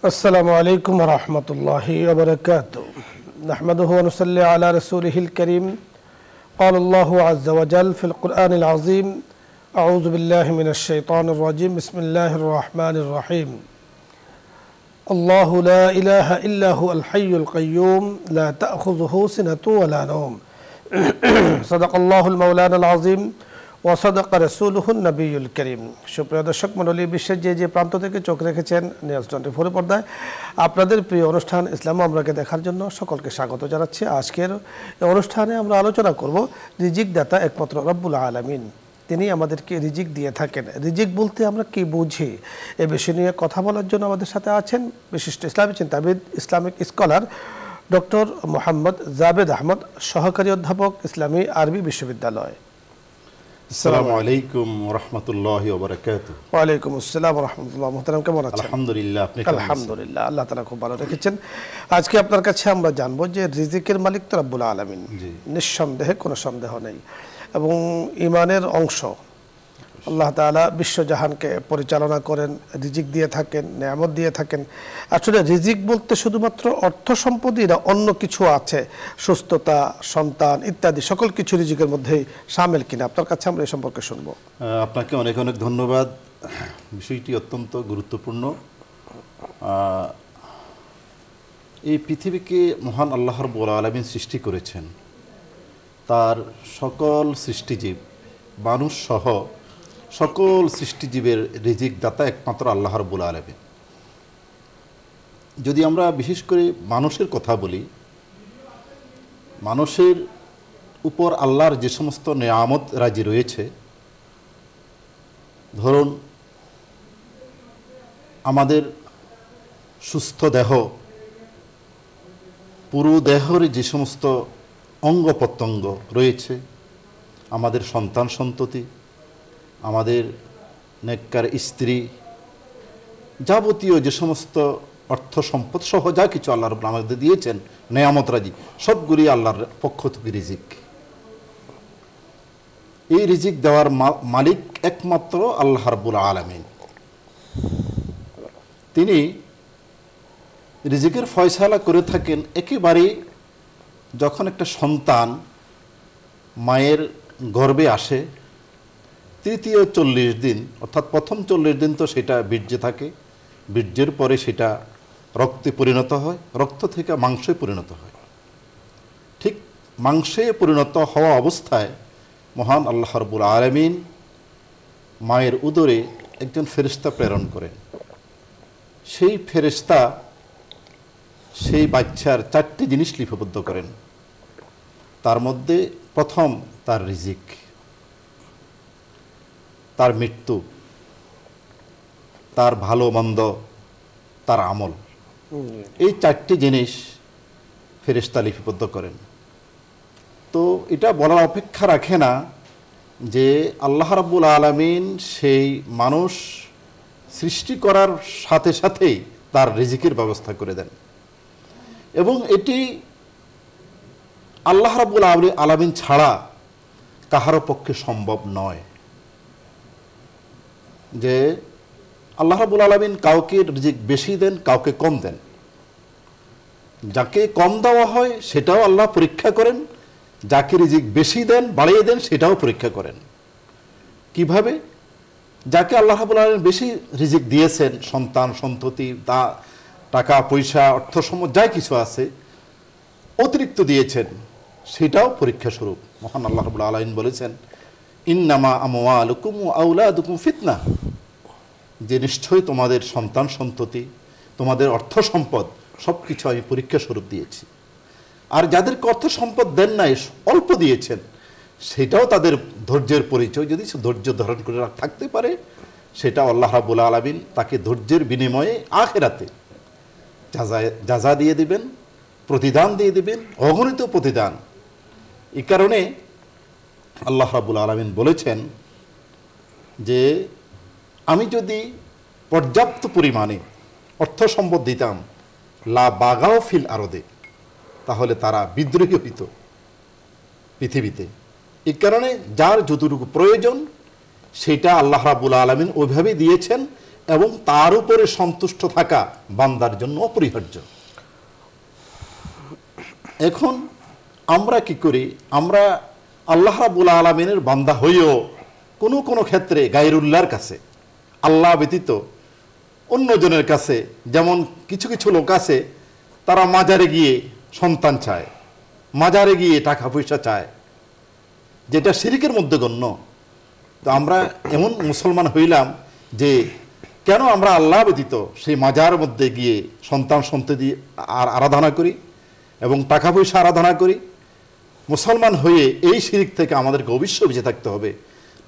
السلام عليكم ورحمة الله وبركاته. نحمده ونصلي على رسوله الكريم. قال الله عز وجل في القرآن العظيم: أعوذ بالله من الشيطان الرجيم. بسم الله الرحمن الرحيم. الله لا إله إلا هو الحي القيوم لا تأخذه سنة ولا نوم. صدق الله المولانا العظيم ওয়াসাদাকা রাসূলুহুন নবিয়ুল কারীম। সুপ্রিয় দর্শক মণ্ডলী, বিশ্বের যে প্রান্ত থেকে চোখ রেখেছেন নিউজ 24 পর্দায় আপনাদের প্রিয় অনুষ্ঠান ইসলাম আমরাকে দেখার জন্য সকলকে স্বাগত জানাচ্ছি। আজকের এই অনুষ্ঠানে আমরা আলোচনা করব রিজিক দাতা একমাত্র রব্বুল আলামিন, তিনি আমাদেরকে রিজিক দিয়ে থাকেন। রিজিক বলতে আমরা কি বুঝি, এ বিষয় নিয়ে কথা বলার জন্য আমাদের সাথে আছেন বিশিষ্ট ইসলামী চিন্তাবিদ, Islamic scholar doctor Mohammad Jabed Ahmad, সহকারী অধ্যাপক, ইসলামী আরবি বিশ্ববিদ্যালয়। আসসালামু আলাইকুম ওয়া রাহমাতুল্লাহি ওয়া বারাকাতুহু। ওয়া আলাইকুম আসসালাম ওয়া রাহমাতুল্লাহ। মুহতারাম, কেমন আছেন? আলহামদুলিল্লাহ, আপনি কেমন আছেন? আলহামদুলিল্লাহ, আল্লাহ তাআলা খুব ভালো রেখেছেন। আজকে আপনার কাছে আমরা জানবো যে রিজিকের মালিক তো রব্বুল আলামিন, নিঃসন্দেহে কোনো সন্দেহ নেই, এবং ঈমানের অংশ। আল্লাহ তাআলা বিশ্বজাহানকে পরিচালনা করেন, রিজিক দিয়ে থাকেন, নেয়ামত দিয়ে থাকেন। আসলে রিজিক বলতে শুধুমাত্র অর্থ সম্পদই না, অন্য কিছু আছে, সুস্থতা, সন্তান ইত্যাদি সকল কিছু রিজিকের মধ্যেই শামিল কিনা, আপনার কাছে আমরা এই সম্পর্কে শুনবো। আপনাকে অনেক অনেক ধন্যবাদ। বিষয়টি অত্যন্ত গুরুত্বপূর্ণ। এই পৃথিবীকে মহান আল্লাহ রাব্বুল আলামিন সৃষ্টি করেছেন। তার সকল সৃষ্টিজীব, মানুষ সহ সকল সৃষ্টিজীবের রিজিক দাতা একমাত্র আল্লাহ রাব্বুল আলামিন। যদি আমরা বিশেষ করে মানুষের কথা বলি, মানুষের উপর আল্লাহর যে সমস্ত নেয়ামত রাজি রয়েছে, ধরুন আমাদের সুস্থ দেহ, পুরো দেহের যে সমস্ত অঙ্গ প্রত্যঙ্গ রয়েছে, আমাদের সন্তান সন্ততি, আমাদের নেককার স্ত্রী, যাবতীয় যে সমস্ত অর্থ সম্পদ সহ যা কিছু আল্লাহ রাব্বুল আলামিন আমাদের দিয়েছেন নেয়ামত রাজি, সবগুলি আল্লাহর পক্ষ থেকে রিজিক। এই রিজিক দেওয়ার মালিক একমাত্র আল্লাহ রাব্বুল আলামিন। তিনি রিজিকের ফয়সালা করে থাকেন একেবারেই যখন একটা সন্তান মায়ের গর্ভে আসে, তৃতীয় 40 দিন, অর্থাৎ প্রথম 40 দিন তো সেটা বীর্যে থাকে, বীর্যের পরে সেটা রক্তে পরিণত হয়, রক্ত থেকে মাংসে পরিণত হয়। ঠিক মাংসে পরিণত হওয়া অবস্থায় মহান আল্লাহ রাব্বুল আলামিন মায়ের উদরে একজন ফেরেশতা প্রেরণ করেন। সেই ফেরেশতা সেই বাচ্চার 4টি জিনিস লিপিবদ্ধ করেন। তার মধ্যে প্রথম তার রিজিক, তার মৃত্যু, তার ভালো মন্দ, তার আমল, এই 4টি জিনিস ফেরেশতা লিপিবদ্ধ করেন। তো এটা বলার অপেক্ষা রাখে না যে আল্লাহ রাব্বুল আলামিন সেই মানুষ সৃষ্টি করার সাথে সাথেই তার রিজিকের ব্যবস্থা করে দেন, এবং এটি আল্লাহ রাব্বুল আলামিন ছাড়া কাহারও পক্ষে সম্ভব নয় যে আল্লাহ রাব্বুল আলামিন কাউকে রিজিক বেশি দেন, কাউকে কম দেন। যাকে কম দেওয়া হয় সেটাও আল্লাহ পরীক্ষা করেন, যাকে রিজিক বেশি দেন, বাড়িয়ে দেন, সেটাও পরীক্ষা করেন। কিভাবে? যাকে আল্লাহ রাব্বুল আলামিন বেশি রিজিক দিয়েছেন, সন্তান সন্ততি, টাকা পয়সা, অর্থ সম্পদ যা কিছু আছে অতিরিক্ত দিয়েছেন, সেটাও পরীক্ষা স্বরূপ। মহান আল্লাহ রাব্বুল আলামিন বলেছেন, ইন্নামা আমওয়ালুকুম ওয়া আওলাদুকুম ফিতনা, যে নিশ্চয়ই তোমাদের সন্তান সন্ততি, তোমাদের অর্থ সম্পদ সব কিছু আমি পরীক্ষা স্বরূপ দিয়েছি। আর যাদেরকে অর্থ সম্পদ দেন নাই, অল্প দিয়েছেন, সেটাও তাদের ধৈর্যের পরিচয়। যদি সে ধৈর্য ধারণ করে থাকতে পারে, সেটা আল্লাহ রাব্বুল আলামিন তাকে ধৈর্যের বিনিময়ে আখিরাতে জাযা দিয়ে দিবেন, প্রতিদান দিয়ে দিবেন, অগণিত প্রতিদান। এই কারণে আল্লাহ রাব্বুল আলামিন বলেছেন যে আমি যদি পর্যাপ্ত পরিমাণে অর্থ সম্পদ দিতাম, লা বাগাও ফিল আরদে, তাহলে তারা বিদ্রোহী হইত পৃথিবীতে। এই কারণে যার যতটুকু প্রয়োজন সেটা আল্লাহ রাব্বুল আলামিন ওইভাবেই দিয়েছেন, এবং তার উপরে সন্তুষ্ট থাকা বান্দার জন্য অপরিহার্য। এখন আমরা কি করি? আমরা আল্লাহ রাব্বুল আলামিনের বান্দা হইও কোনো কোনো ক্ষেত্রে গায়রুল্লাহর কাছে, আল্লাহ ব্যতীত অন্যজনের কাছে, যেমন কিছু কিছু লোক আছে তারা মাজারে গিয়ে সন্তান চায়, মাজারে গিয়ে টাকা পয়সা চায়, যেটা শিরকের মধ্যে গণ্য। তো আমরা এমন মুসলমান হইলাম যে কেন আমরা আল্লাহ ব্যতীত সেই মাজার মধ্যে গিয়ে সন্তান সন্ততি আরাধনা করি এবং টাকা পয়সা আরাধনা করি? মুসলমান হয়ে এই শিরক থেকে আমাদেরকে অবশ্যই বেঁচে থাকতে হবে।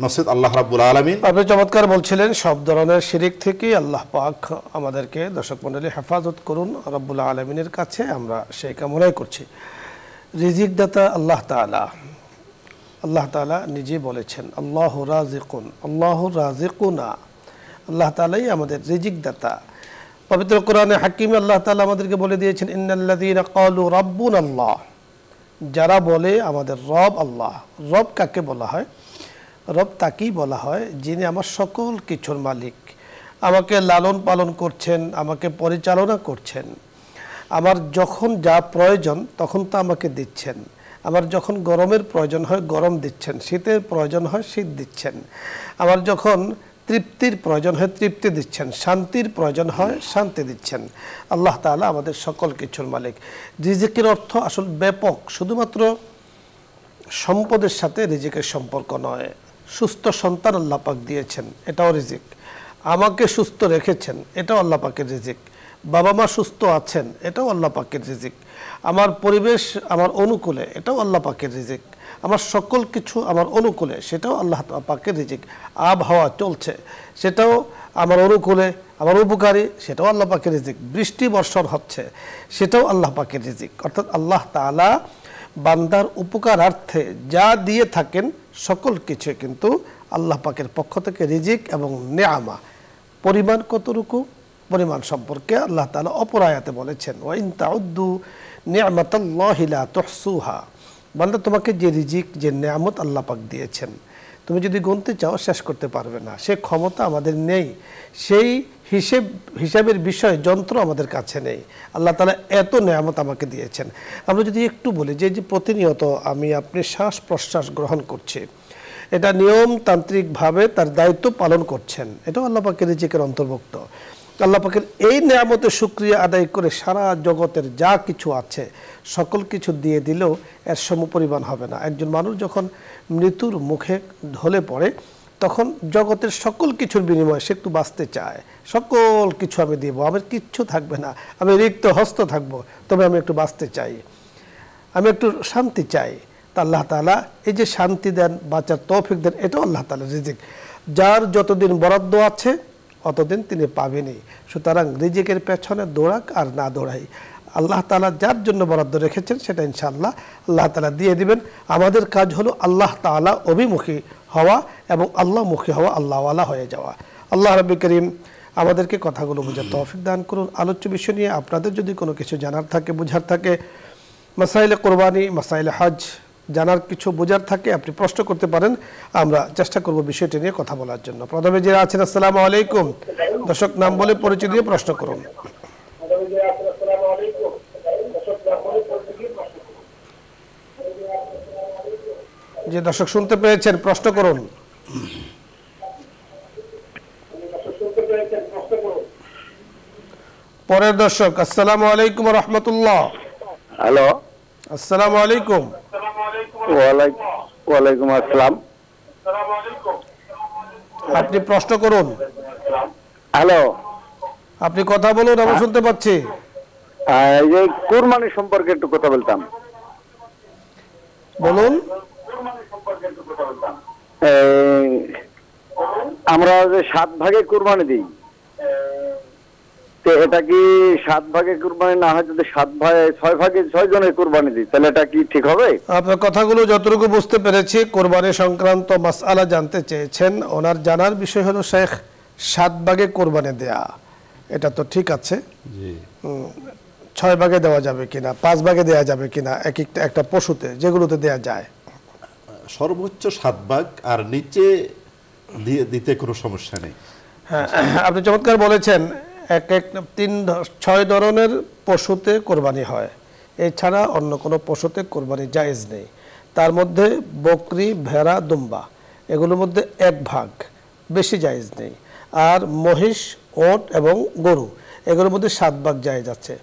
নসরত আল্লাহ রাব্বুল আলামিন আপনি চমৎকার বলছিলেন, সব ধরনের শিরক থেকে আল্লাহ পাক আমাদেরকে, দর্শক মণ্ডলী, হেফাজত করুন রব্বুল আলামিনের কাছে আমরা সেই কামনাই করছি। রিজিক দাতা আল্লাহ তাআলা, আল্লাহ তাআলা নিজে বলেছেন আল্লাহু রাজিকুন, আল্লাহু রাজিকুনা, আল্লাহ তাআলাই আমাদের রিজিক দাতা। পবিত্র কোরআনে হাকিমে আল্লাহ তাআলা আমাদেরকে বলে দিয়েছেন ইন্নাল্লাযীনা ক্বালু রাব্বুনাল্লাহ, যারা বলে আমাদের রব আল্লাহ। রব কাকে বলা হয়? রব তাকেই বলা হয় যিনি আমার সকল কিছুর মালিক, আমাকে লালন পালন করছেন, আমাকে পরিচালনা করছেন, আমার যখন যা প্রয়োজন তখন তা আমাকে দিচ্ছেন, আমার যখন গরমের প্রয়োজন হয় গরম দিচ্ছেন, শীতের প্রয়োজন হয় শীত দিচ্ছেন, আমার যখন তৃপ্তির প্রয়োজন হয় তৃপ্তি দিচ্ছেন, শান্তির প্রয়োজন হয় শান্তি দিচ্ছেন। আল্লাহ তাআলা আমাদের সকল কিছুর মালিক। রিজিকের অর্থ আসল ব্যাপক, শুধুমাত্র সম্পদের সাথে রিজিকের সম্পর্ক নয়। সুস্থ সন্তান আল্লাহ পাক দিয়েছেন, এটাও রিজিক। আমাকে সুস্থ রেখেছেন, এটাও আল্লাহ পাকের রিজিক। বাবা মা সুস্থ আছেন, এটাও আল্লাহ পাকের রিজিক। আমার পরিবেশ আমার অনুকূলে, এটাও আল্লাহ পাকের রিজিক। আমার সকল কিছু আমার অনুকূলে, সেটাও আল্লাহ পাকের রিজিক। আবহাওয়া চলছে, সেটাও আমার অনুকূলে, আমার উপকারী, সেটাও আল্লাহ পাকের রিজিক। বৃষ্টি বর্ষণ হচ্ছে, সেটাও আল্লাহ পাকের রিজিক। অর্থাৎ আল্লাহ তাআলা বান্দার উপকারার্থে যা দিয়ে থাকেন সকল কিছু কিন্তু আল্লাহ পাকের পক্ষ থেকে রিজিক এবং নেয়ামা। পরিমাণ কতটুকু, পরিমাণ সম্পর্কে আল্লাহ তাআলা অপর আয়াতে বলেছেন ওয়া ইন তাউদ্দু নি'মাতাল্লাহি লা তুহসুহা। বান্দা, তোমাকে যে রিজিক, যে নেয়ামত আল্লাহ পাক দিয়েছেন, তুমি যদি গুনতে চাও শেষ করতে পারবে না। সে ক্ষমতা আমাদের নেই, সেই হিসাবের বিষয় যন্ত্র আমাদের কাছে নেই। আল্লাহ তাআলা এত নেয়ামত আমাকে দিয়েছেন। আমরা যদি একটু বলি যে প্রতিনিয়ত আমি আপনি শ্বাস প্রশ্বাস গ্রহণ করছি, এটা নিয়মতান্ত্রিকভাবে তার দায়িত্ব পালন করছেন, এটাও আল্লাহ পাকের রিজিকের অন্তর্ভুক্ত। আল্লাহ পাকের এই নেয়ামতের শুকরিয়া আদায় করে সারা জগতের যা কিছু আছে সকল কিছু দিয়ে দিলেও এর সমপরিমাণ হবে না। একজন মানুষ যখন মৃত্যুর মুখে ঢলে পড়ে তখন জগতের সকল কিছুর বিনিময়ে সে একটু বাঁচতে চায়। সকল কিছু আমি দিব, আমার কিচ্ছু থাকবে না, আমি রিক্ত হস্ত থাকবো, তবে আমি একটু বাঁচতে চাই, আমি একটু শান্তি চাই। তা আল্লাহ তাআলা এই যে শান্তি দেন, বাঁচার তৌফিক দেন, এটাও আল্লাহ তাআলার রিজিক। যার যতদিন বরাদ্দ আছে অতদিন তিনি পাবেনই। সুতরাং রিজিকের পেছনে দৌড়াক আর না দৌড়াই, আল্লাহ তাআলা যার জন্য বরাদ্দ রেখেছেন সেটা ইনশাআল্লাহ আল্লাহ তাআলা দিয়ে দিবেন। আমাদের কাজ হলো আল্লাহ তাআলা অভিমুখী হওয়া এবং আল্লাহমুখী হওয়া, আল্লাহওয়ালা হয়ে যাওয়া। আল্লাহ রাব্বুল করিম আমাদেরকে কথাগুলো বোঝার তৌফিক দান করুন। আলোচ্য বিষয় নিয়ে আপনাদের যদি কোনো কিছু জানার থাকে, বোঝার থাকে, মাসাইলে কোরবানি, মাসাইলে হজ জানার কিছু বোঝার থাকে, আপনি প্রশ্ন করতে পারেন। আমরা চেষ্টা করব বিষয়টি নিয়ে কথা বলার জন্য। প্রথমে যারা আছেন, আসসালামু আলাইকুম। দর্শক নাম বলে পরিচয় দিয়ে প্রশ্ন করুন। যে দর্শক শুনতে পেয়েছেন, প্রশ্ন করুন। পরের দর্শক, আসসালামু আলাইকুম ওয়া রাহমাতুল্লাহ। হ্যালো, আসসালামু আলাইকুম। ওয়ালাইকুম আসসালাম। আপনি প্রশ্ন করুন। হ্যালো, আপনি কথা বলুন, আমি শুনতে পাচ্ছি। এই যে কুরবানি সম্পর্কে একটু কথা বলতাম। বলুন। আমরা যে 7 ভাগে কুরবানি দিই, তো এটা কি 7 ভাগে কুরবানি না হয় যদি 7 ভাগে 6 ভাগে 6 জনের কুরবানি দিই, তাহলে এটা কি ঠিক হবে? আপনার কথাগুলো যতটুকু বুঝতে পেরেছি, কোরবানি সংক্রান্ত মাসআলা জানতে চেয়েছেন। ওনার জানার বিষয় হলো শেখ 7 ভাগে কোরবানি দেয়া, এটা তো ঠিক আছে। 6 ভাগে দেওয়া যাবে কিনা, 5 ভাগে দেওয়া যাবে কিনা একটা পশুতে, যেগুলোতে দেয়া যায়? সর্বোচ্চ 7 ভাগ, আর নিচে দিতে কোনো সমস্যা নেই। হ্যাঁ, আপনি চমৎকার বলেছেন। এক 6 ধরনের পশুতে কোরবানি হয়, এছাড়া অন্য কোনো পশুতে কোরবানি জায়েজ নেই। তার মধ্যে বকরি, ভেড়া, দুম্বা এগুলোর মধ্যে 1 ভাগ, বেশি জায়েজ নেই। আর মহিষ, ওট এবং গরু এগুলোর মধ্যে 7 ভাগ জায়েজ আছে।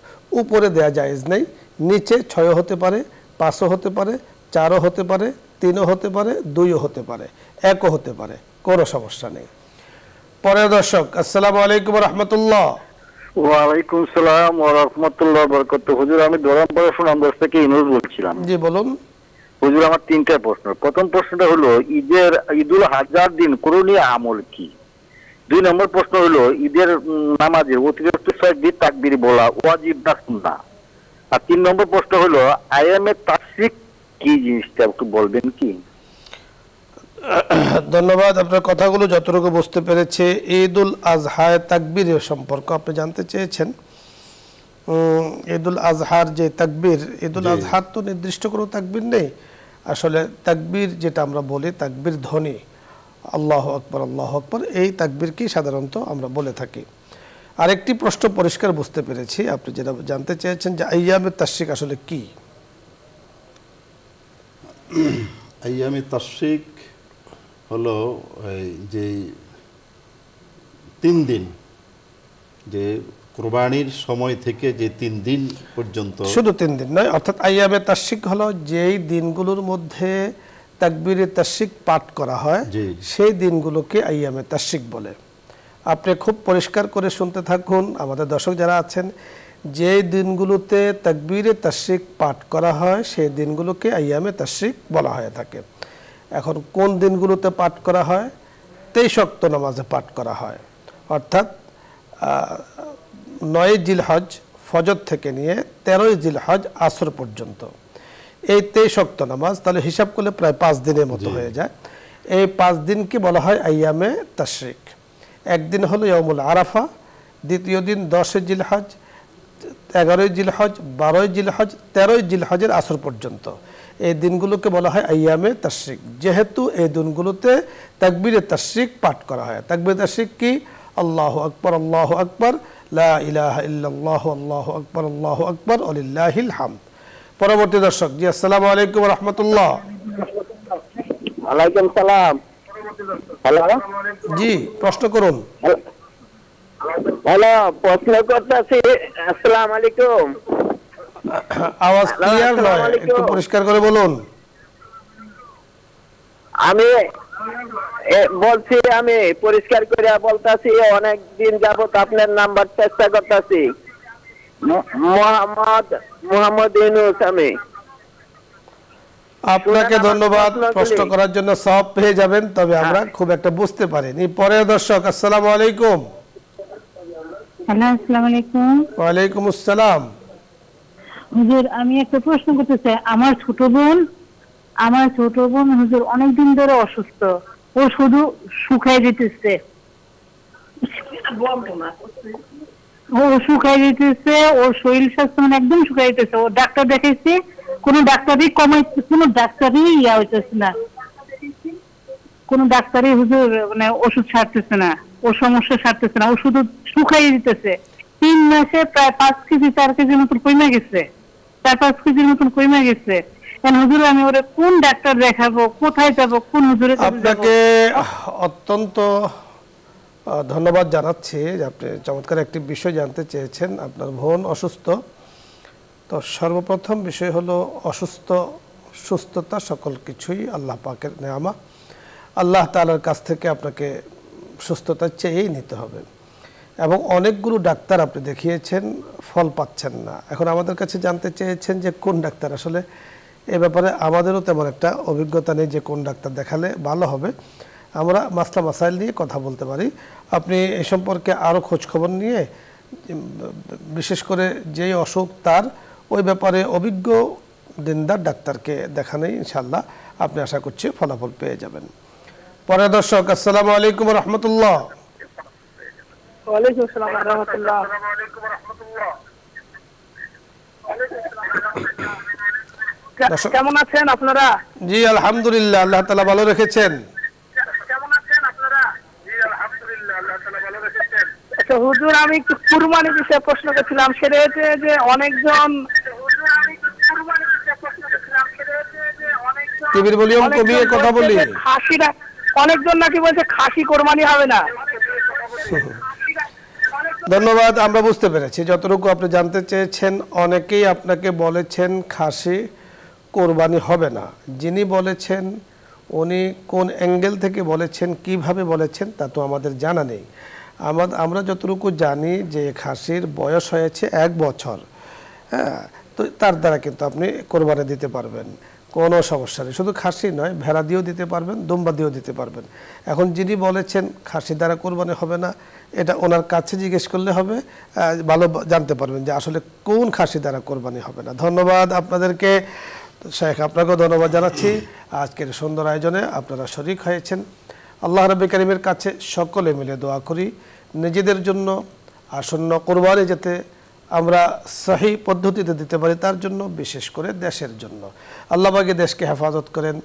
উপরে দেয়া জায়েজ নেই, নিচে 6 হতে পারে, 5ও হতে পারে, 4ও হতে পারে, 3ও হতে পারে, 2ও হতে পারে, 1ও হতে পারে, কোনো সমস্যা নেই। পরে দর্শক, আসসালামু আলাইকুম রহমতুল্লাহ। ওয়ালাইকুম সালাম ওয়া রাহমাতুল্লাহি ওয়া বারাকাতুহু। হুজুর, আমি ধরমপাড়া সুনামগঞ্জ থেকে ইনুস বলছিলাম। জি বলুন। হুজুর, আমার 3টা প্রশ্ন। প্রথম প্রশ্নটা হলো ঈদুল আজহার দিন করণীয় আমল কি? 2 নম্বর প্রশ্ন হলো ঈদের নামাজে অতিরিক্ত 6 তাকবীর বলা ওয়াজিব না সুন্নাহ? আর 3 নম্বর প্রশ্ন হলো আইয়ামে তাশরিক কি জিনিসটা একটু বলবেন কি? ধন্যবাদ, আপনার কথাগুলো যতটুকু বুঝতে পেরেছে। ঈদুল আজহায় তাকবীরের সম্পর্ক আপনি জানতে চেয়েছেন। ঈদুল আজহার যে তাকবীর, ঈদুল আজহার তো নির্দিষ্ট কোনো তাকবীর নেই। আসলে তাকবীর যেটা আমরা বলি, তাকবীর ধ্বনি আল্লাহু আকবার আল্লাহু আকবার, এই তাকবীরকেই সাধারণত আমরা বলে থাকি। আরেকটি প্রশ্ন পরিষ্কার বুঝতে পেরেছি, আপনি যেটা জানতে চেয়েছেন যে আইয়ামে তাশরিক আসলে কি। আইয়ামে তাশরিক হলো যে 3 দিন, যে কুরবানির সময় থেকে যে 3 দিন পর্যন্ত, শুধু 3 দিন নয়, অর্থাৎ আইয়ামে তাশরিক হলো যেই দিনগুলোর মধ্যে তাকবীরে তাশরিক পাঠ করা হয়, সেই দিনগুলোকে আইয়ামে তাশরিক বলে। আপনি খুব পরিষ্কার করে শুনতে থাকুন, আমাদের দর্শক যারা আছেন, যে দিনগুলোতে তাকবীরে তাশরিক পাঠ করা হয় সেই দিনগুলোকে আইয়ামে তাশরিক বলা হয়ে থাকে। এখন কোন দিনগুলোতে পাঠ করা হয়? 23 ওয়াক্ত নামাজে পাঠ করা হয়, অর্থাৎ 9 জিলহজ ফজর থেকে নিয়ে 13 জিলহজ আসর পর্যন্ত এই 23 ওয়াক্ত নামাজ, তাহলে হিসাব করলে প্রায় 5 দিনের মতো হয়ে যায়। এই 5 দিনকে বলা হয় আইয়ামে তাশরিক। একদিন হলো ইয়াউমুল আরাফা, দ্বিতীয় দিন 10 জিলহজ, 11 জিলহজ, 12 জিলহজ, 13 জিলহজের আসর পর্যন্ত এই দিনগুলোকে বলা হয় আইয়ামে তাশরিক। যেহেতু এই দিনগুলোতে তাকবীরে তাশরিক পাঠ করা হয়। তাকবীরে তাশরিক কি? আল্লাহু আকবার আল্লাহু আকবার, লা ইলাহা ইল্লাল্লাহু আল্লাহু আকবার আল্লাহু আকবার ওয়ালিল্লাহিল হামদ। পরবর্তী দর্শক, জি আসসালামু আলাইকুম ওয়া রাহমাতুল্লাহ। ওয়ালাইকুম সালাম। হ্যালো, জি প্রশ্ন করুন। হ্যালো, প্রশ্ন করতেছি। আসসালামু আলাইকুম। আওয়াজ ক্লিয়ার নয়, একটু পরিষ্কার করে বলুন। আমি বলছি, আমি পরিষ্কার করে বলতাছি, অনেক দিন যাবত আপনার নাম্বার চেষ্টা করতেছি। মোহাম্মদ ইউনুস আমি। আপনাকে ধন্যবাদ, প্রশ্ন করার জন্য সওয়াব পেয়ে যাবেন, তবে আমরা খুব একটা বুঝতে পারিনি। পরের দর্শক, আসসালামু আলাইকুম। হ্যালো, আসসালামু আলাইকুম। ওয়ালাইকুম আসসালাম। হুজুর, আমি একটা প্রশ্ন করতে চাই। আমার ছোট বোন হুজুর অনেকদিন ধরে অসুস্থ, ও শুধু শুকাই দিতেছে, ওর শরীর স্বাস্থ্য মানে একদম শুকাই দিতেছে। ও ডাক্তার দেখাইছে, কোনো ডাক্তারই হইতেছে না, কোনো ডাক্তারই হুজুর মানে ওষুধ ছাড়তেছে না, ওর সমস্যা ছাড়তেছে না, ও শুধু শুকাই দিতেছে। 3 মাসে প্রায় 5 কেজি 4 কেজির মতন কমে গেছে, 4-5 কেজির মতন কমে গেছে। হুজুর, আমি ওরে কোন ডাক্তার দেখাবো, কোথায় যাব, কোন হুজুরের কাছে যাব? আপনাকে অত্যন্ত ধন্যবাদ জানাচ্ছি যে আপনি চমৎকার একটি বিষয় জানতে চেয়েছেন। আপনার বোন অসুস্থ, তো সর্বপ্রথম বিষয় হলো সুস্থতা সকল কিছুই আল্লাহ পাকের নেয়ামত। আল্লাহ তাআলার কাছ থেকে আপনাকে সুস্থতা চেয়েই নিতে হবে। এবং অনেকগুলো ডাক্তার আপনি দেখিয়েছেন, ফল পাচ্ছেন না। এখন আমাদের কাছে জানতে চেয়েছেন যে কোন ডাক্তার। আসলে এ ব্যাপারে আমাদেরও তেমন একটা অভিজ্ঞতা নেই যে কোন ডাক্তার দেখালে ভালো হবে। আমরা মাসলা মাসাইল নিয়ে কথা বলতে পারি। আপনি এ সম্পর্কে আরও খোঁজখবর নিয়ে, বিশেষ করে যেই অসুখ তার, ওই ব্যাপারে অভিজ্ঞ দিনদার ডাক্তারকে দেখানেই ইনশাল্লাহ আপনি আশা করছি ফলাফল পেয়ে যাবেন। পরে দর্শক, আসসালামু আলাইকুম ওয়া রাহমাতুল্লাহ। ওয়ালাইকুম আসসালাম ওয়া রাহমাতুল্লাহ। কেমন আছেন আপনারা? জি আলহামদুলিল্লাহ, আল্লাহ তাআলা ভালো রেখেছেন। আচ্ছা হুজুর, আমি একটু কুরবানি বিষয়ে প্রশ্ন করছিলাম। সেটা হচ্ছে যে অনেকজন টিভির ভলিউম কমিয়ে কথা বলি। খাসিরা অনেকজন নাকি বলছে খাসি কোরবানি হবে না। ধন্যবাদ, আমরা বুঝতে পেরেছি যতটুকু আপনি জানতে চেয়েছেন। অনেকেই আপনাকে বলেছেন খাসি কোরবানি হবে না। যিনি বলেছেন উনি কোন অ্যাঙ্গেল থেকে বলেছেন, কিভাবে বলেছেন তা তো আমাদের জানা নেই। আমরা যতটুকু জানি যে খাসির বয়স হয়েছে 1 বছর, হ্যাঁ, তো তার দ্বারা কিন্তু আপনি কোরবানি দিতে পারবেন, কোনো সমস্যা নেই। শুধু খাসি নয়, ভেড়া দিয়েও দিতে পারবেন, দুম্বা দিয়েও দিতে পারবেন। এখন যিনি বলেছেন খাসি দ্বারা কোরবানি হবে না, এটা ওনার কাছে জিজ্ঞেস করলে হবে, ভালো জানতে পারবেন যে আসলে কোন খাসি দ্বারা কোরবানি হবে না। ধন্যবাদ আপনাদেরকে। শেখ, আপনাকেও ধন্যবাদ জানাচ্ছি। আজকের সুন্দর আয়োজনে আপনারা শরীক হয়েছেন। আল্লাহ রাব্বুল কারীমের কাছে সকলে মিলে দোয়া করি নিজেদের জন্য আসন্ন কোরবানি যাতে আমরা সহি পদ্ধতিতে দিতে পারি, তার জন্য, বিশেষ করে দেশের জন্য। আল্লাহ পাক দেশকে হেফাজত করেন,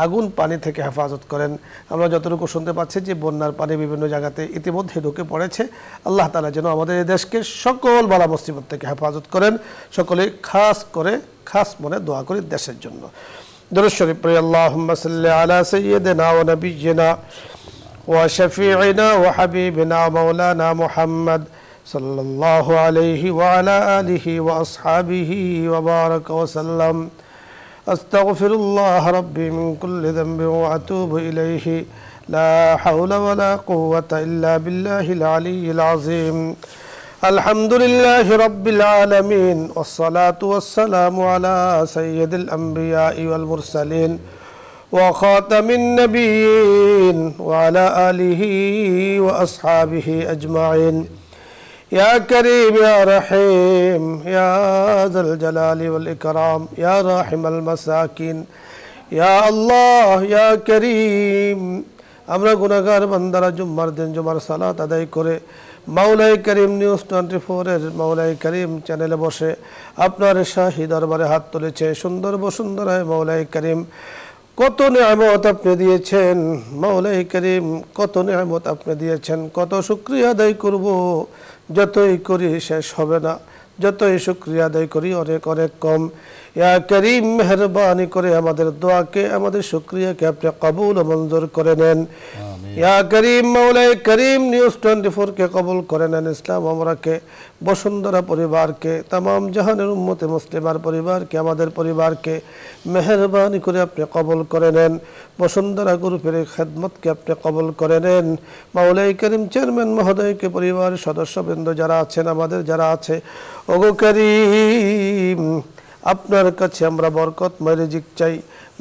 আগুন পানি থেকে হেফাজত করেন। আমরা যতটুকু শুনতে পাচ্ছি যে বন্যার পানি বিভিন্ন জায়গাতে ইতিমধ্যে ঢুকে পড়েছে। আল্লাহ তাআলা যেন আমাদের এই দেশকে সকল বালা মুসিবত থেকে হেফাজত করেন। সকলে খাস মনে দোয়া করি দেশের জন্য। দরুদ শরীফ পড়ি। আল্লাহুম্মা সাল্লি আলা সাইয়্যিদিনা ওয়া নাবিয়্যিনা ওয়া শাফিঈনা ওয়া হাবিবিনা ওয়া মাওলানা মুহাম্মদ সাল্লাল্লাহু আলাইহি ওয়া আলা আলিহি ওয়া আসহাবিহি ওয়া বারাকা ওয়া সাল্লাম। আস্তাগফিরুল্লাহ রাব্বি মিন কুল্লি যামবিন ওয়া আতুবু ইলাইহি লা হাওলা ওয়া লা কুওয়াতা ইল্লা বিল্লাহিল আলিয়্যিল আযীম। আলহামদুলিল্লাহি রাব্বিল আলামিন ওয়াস সালাতু ওয়াস সালামু আলা সাইয়্যিদিল আমবিয়াই ওয়াল মুরসালিন ওয়া খাতামিন নাবিয়্যিন ওয়া আলা আলিহি ওয়া আসহাবিহি আজমাইন। ইয়া কারীম ইয়া রহিম ইয়া যাল জালালি ওয়াল ইকরাম ইয়া রাহিমাল মাসাকিন ইয়া আল্লাহ ইয়া কারীম। আমরা গুনাহগার বান্দারা জুম্মার দিন জুমার সালাত আদায় করে মাওলাই করিম নিউজ 24 এর মাওলাই করিম চ্যানেলে বসে আপনার শাহী দরবারে হাত তুলেছে। সুন্দর বসুন্ধরায় মাওলাই করিম কত নিয়ামত আপনি দিয়েছেন, মাওলাই করিম কত নিয়ামত আপনি দিয়েছেন, কত শুকরিয়া আদায় করব, যতই করি শেষ হবে না, যতই শুকরিয়া আদায় করি অনেক অনেক কম। ইয়া করিম, মেহেরবানি করে আমাদের দোয়াকে, আমাদের শুকরিয়াকে আপনি কবুল ও মঞ্জুর করে নেন। ইয়া করিম, মাওলাই করিম নিউজ 24 কে কবুল করে নেন, ইসলাম আমরাকে, বসুন্ধরা পরিবারকে, তামাম জাহানের উম্মতে মুসলিমার পরিবারকে, আমাদের পরিবারকে মেহেরবানি করে আপনি কবুল করে নেন। বসুন্ধরা গ্রুপের খেদমতকে আপনি কবুল করে নেন। মাওলাই করিম চেয়ারম্যান মহোদয়কে, পরিবার সদস্যবৃন্দ যারা আছেন, আমাদের যারা আছে, ওগো করিম আপনার কাছে আমরা বরকতময় রিজিক চাই।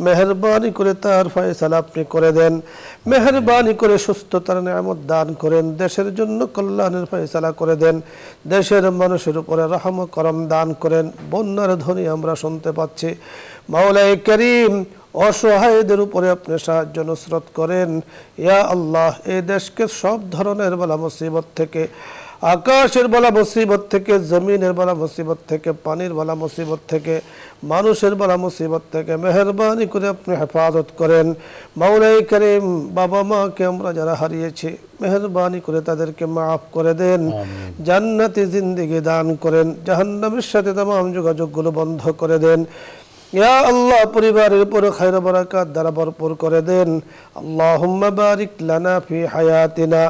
মেহেরবানি করে তার ফয়সালা আপনি করে দেন। মেহেরবানি করে সুস্থতার নিয়ামত দান করেন। দেশের জন্য কল্যাণের ফয়সালা করে দেন। দেশের মানুষের উপরে রহম করম দান করেন। বন্যার ধ্বনি আমরা শুনতে পাচ্ছি। মাওলাই করিম অসহায়দের উপরে আপনি সাহায্য নুসরত করেন। ইয়া আল্লাহ, এই দেশকে সব ধরনের বালা মুসিবত থেকে, আকাশের বালা মুসিবত থেকে, জমিনের বালা মুসিবত থেকে, পানির বালা মুসিবত থেকে, মানুষের বালা মুসিবত থেকে মেহেরবানি করে আপনি হেফাজত করেন। মাওলাই করিম বাবা মাকে আমরা যারা হারিয়েছি, মেহেরবানি করে তাদেরকে মাফ করে দেন। জান্নাতি জিন্দেগি দান করেন। জাহান্নামের সাথে তামাম যোগাযোগগুলো বন্ধ করে দেন। ইয়া আল্লাহ, পরিবারের উপরে খায়র বারাকাত দ্বারা ভরপুর করে দেন। আল্লাহুম্মা বারিক লানা ফি হায়াতিনা,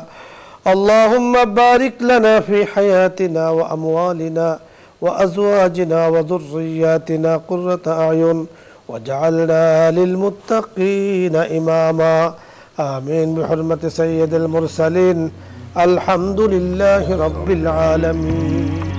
আল্লাহুম্মা বারিক লানা ফি হায়াতিনা ওয়া আমওয়ালিনা ওয়া আজওয়াজিনা ওয়া যুররিয়াতিনা কুররাতা আয়ুন ওয়াজআলনা লিল মুত্তাকিনা ইমামা। আমিন বিহুরমাতি সাইয়্যিদিল মুরসালিন। আলহামদুলিল্লাহি রাব্বিল আলামিন।